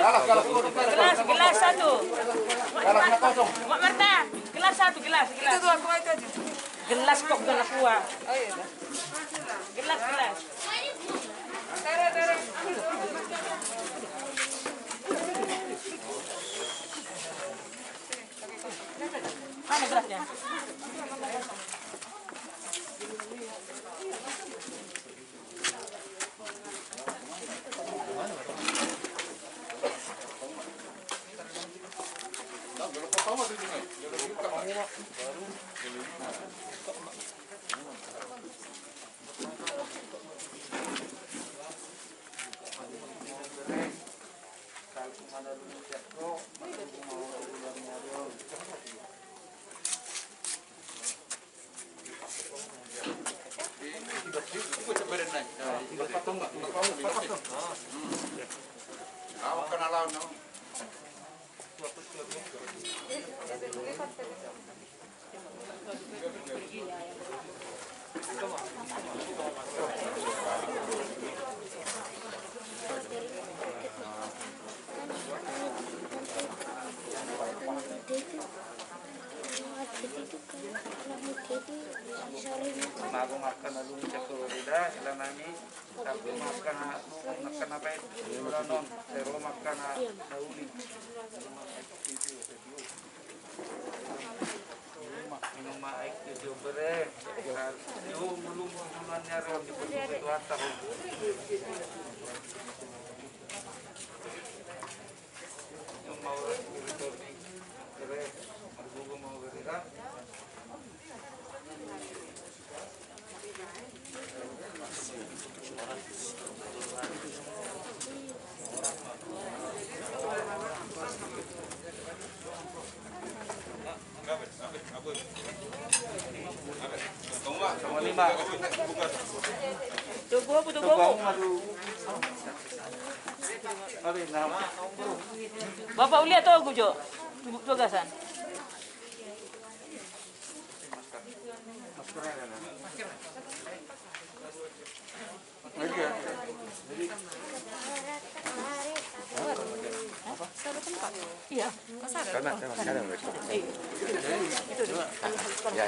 Gelas satu. Gelasnya kosong. Mak Marta, gelas satu, gelas. Itu tuh aku itu aja. Gelas kok gelas aqua. Oh iya. Gelas. Tere. Mana gelasnya? Aku makan alung cakurida ilanami aku makan apa itu non pero makan nauli minum air itu bere yo belum bulannya ron di itu atas yang mau returning bere aku mau berikan Tunggu aku. Bapak lihat tuh aku, Jo. Tuh gasan. Iya. Karena mereka. Itu. Ya.